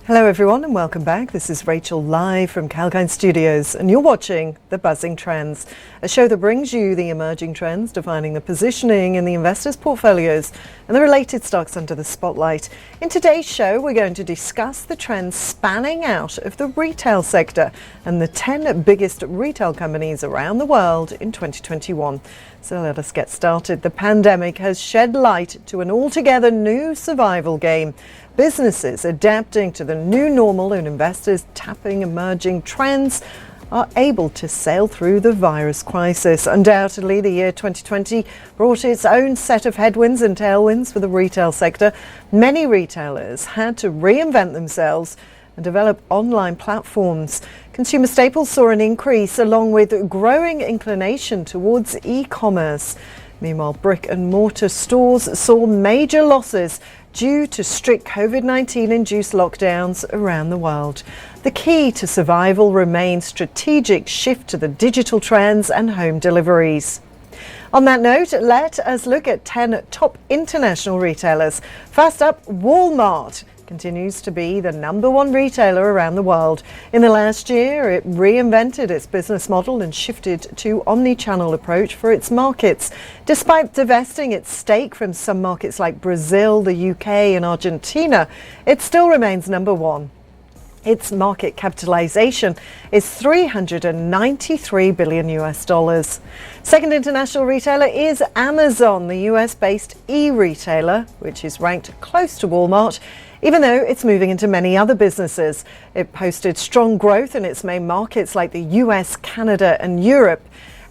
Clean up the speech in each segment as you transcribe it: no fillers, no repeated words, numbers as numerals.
Hello everyone and welcome back. This is Rachel live from Kalkine Studios and you're watching The Buzzing Trends, a show that brings you the emerging trends defining the positioning in the investors' portfolios and the related stocks under the spotlight. In today's show we're going to discuss the trends spanning out of the retail sector and the 10 biggest retail companies around the world in 2021. So let us get started. The pandemic has shed light to an altogether new survival game. Businesses adapting to the new normal and investors tapping emerging trends are able to sail through the virus crisis. Undoubtedly, the year 2020 brought its own set of headwinds and tailwinds for the retail sector. Many retailers had to reinvent themselves and develop online platforms. Consumer staples saw an increase along with growing inclination towards e-commerce. Meanwhile, brick and mortar stores saw major losses due to strict COVID-19 induced lockdowns around the world. The key to survival remains strategic shift to the digital trends and home deliveries. On that note, let us look at 10 top international retailers. First up, Walmart continues to be the #1 retailer around the world. In the last year, it reinvented its business model and shifted to omnichannel approach for its markets. Despite divesting its stake from some markets like Brazil, the UK and Argentina, it still remains #1. Its market capitalization is $393 billion. Second international retailer is Amazon, the US-based e-retailer, which is ranked close to Walmart, even though it's moving into many other businesses. It posted strong growth in its main markets like the US, Canada and Europe,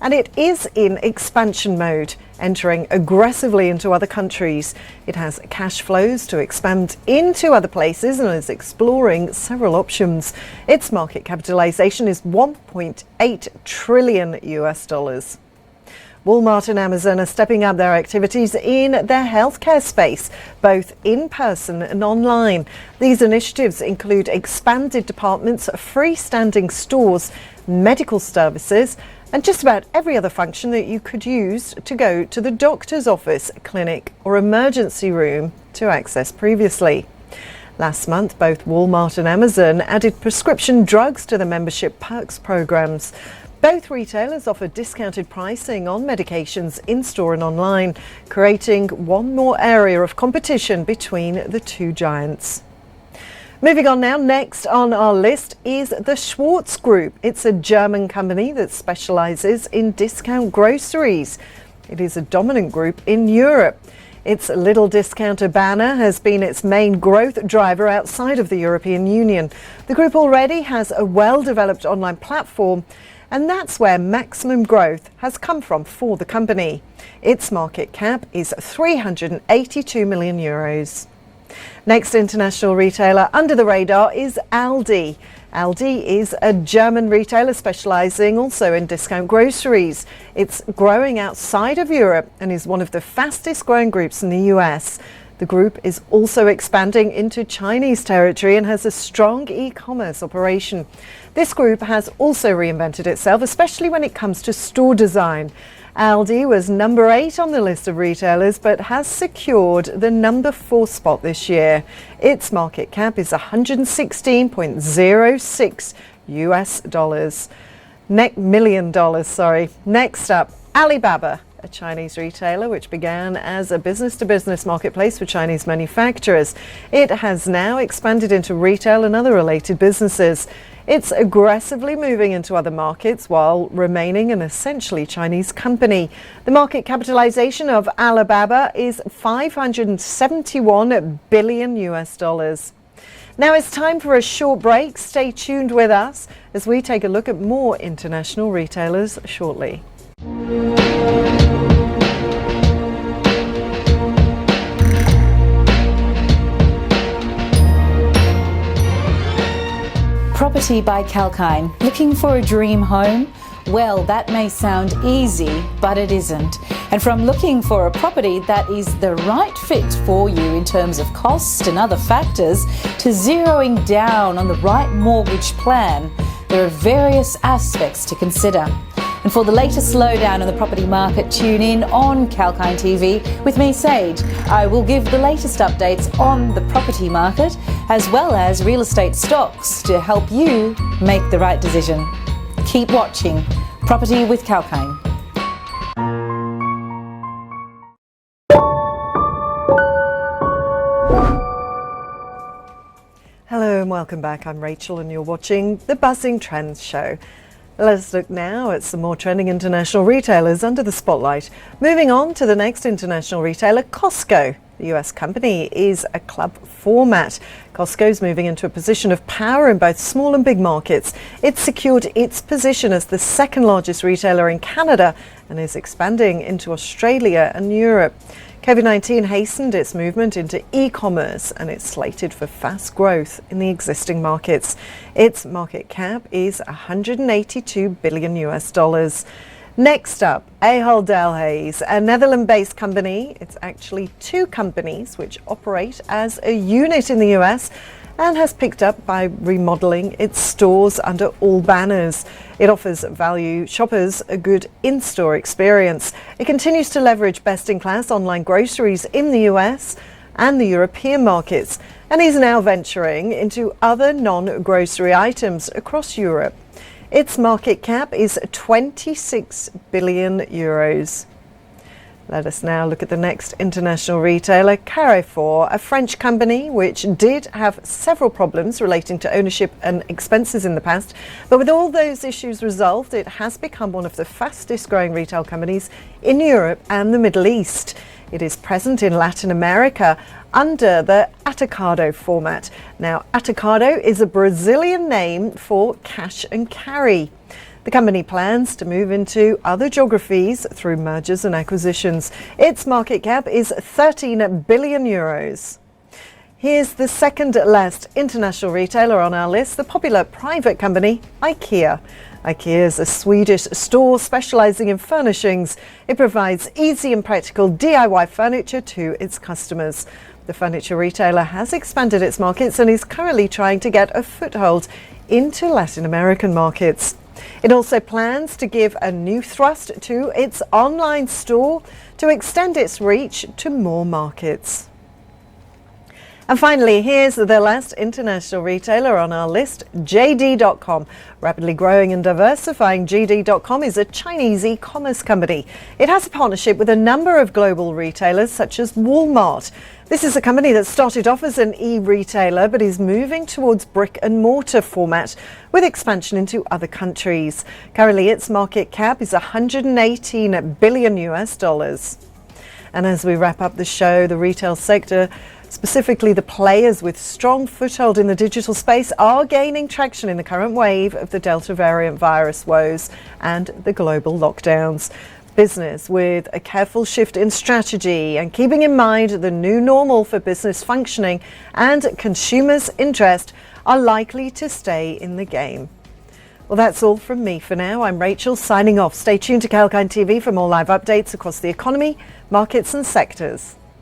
and it is in expansion mode, entering aggressively into other countries. It has cash flows to expand into other places and is exploring several options. Its market capitalization is $1.8 trillion. Walmart and Amazon are stepping up their activities in their healthcare space, both in person and online. These initiatives include expanded departments, freestanding stores, medical services, and just about every other function that you could use to go to the doctor's office, clinic, or emergency room to access previously. Last month, both Walmart and Amazon added prescription drugs to the membership perks programs. Both retailers offer discounted pricing on medications in-store and online, creating one more area of competition between the two giants. Moving on now, next on our list is the Schwarz Group. It's a German company that specializes in discount groceries. It is a dominant group in Europe. Its Little Discounter banner has been its main growth driver outside of the European Union. The group already has a well-developed online platform, and that's where maximum growth has come from for the company. Its market cap is €382 million. Next international retailer under the radar is Aldi. Aldi is a German retailer specializing also in discount groceries. It's growing outside of Europe and is one of the fastest growing groups in the US. The group is also expanding into Chinese territory and has a strong e-commerce operation. This group has also reinvented itself, especially when it comes to store design. Aldi was #8 on the list of retailers, but has secured the #4 spot this year. Its market cap is $116.06 million. Next up, Alibaba, a Chinese retailer which began as a business-to-business marketplace for Chinese manufacturers. It has now expanded into retail and other related businesses. It's aggressively moving into other markets while remaining an essentially Chinese company. The market capitalization of Alibaba is $571 billion. Now it's time for a short break. Stay tuned with us as we take a look at more international retailers shortly. Property by Kalkine. Looking for a dream home? Well, that may sound easy, but it isn't. And from looking for a property that is the right fit for you in terms of cost and other factors, to zeroing down on the right mortgage plan, there are various aspects to consider. And for the latest slowdown in the property market, tune in on Kalkine TV with me, Sage. I will give the latest updates on the property market as well as real estate stocks to help you make the right decision. Keep watching Property with Kalkine. Hello and welcome back. I'm Rachel and you're watching the Buzzing Trends Show. Let's look now at some more trending international retailers under the spotlight. Moving on to the next international retailer, Costco. The US company is a club format. Costco's moving into a position of power in both small and big markets. It's secured its position as the second largest retailer in Canada and is expanding into Australia and Europe. COVID-19 hastened its movement into e-commerce and it's slated for fast growth in the existing markets. Its market cap is $182 billion US. Next up, Ahold Delhaize, a Netherland-based company. It's actually two companies which operate as a unit in the US and has picked up by remodeling its stores under all banners. It offers value shoppers a good in-store experience. It continues to leverage best-in-class online groceries in the US and the European markets and is now venturing into other non-grocery items across Europe. Its market cap is 26 billion euros. Let us now look at the next international retailer, Carrefour, a French company which did have several problems relating to ownership and expenses in the past. But with all those issues resolved, it has become one of the fastest growing retail companies in Europe and the Middle East. It is present in Latin America under the Atacado format. Now, Atacado is a Brazilian name for cash and carry. The company plans to move into other geographies through mergers and acquisitions. Its market cap is 13 billion euros. Here's the second last international retailer on our list, the popular private company IKEA. IKEA is a Swedish store specializing in furnishings. It provides easy and practical DIY furniture to its customers. The furniture retailer has expanded its markets and is currently trying to get a foothold into Latin American markets. It also plans to give a new thrust to its online store to extend its reach to more markets. And finally, here's the last international retailer on our list, JD.com. Rapidly growing and diversifying, JD.com is a Chinese e-commerce company. It has a partnership with a number of global retailers such as Walmart. This is a company that started off as an e-retailer but is moving towards brick and mortar format with expansion into other countries. Currently, its market cap is $118 billion US. And as we wrap up the show, the retail sector, specifically the players with strong foothold in the digital space, are gaining traction in the current wave of the Delta variant virus woes and the global lockdowns. Business with a careful shift in strategy and keeping in mind the new normal for business functioning and consumers' interest are likely to stay in the game. Well, that's all from me for now. I'm Rachel signing off. Stay tuned to Kalkine TV for more live updates across the economy, markets and sectors.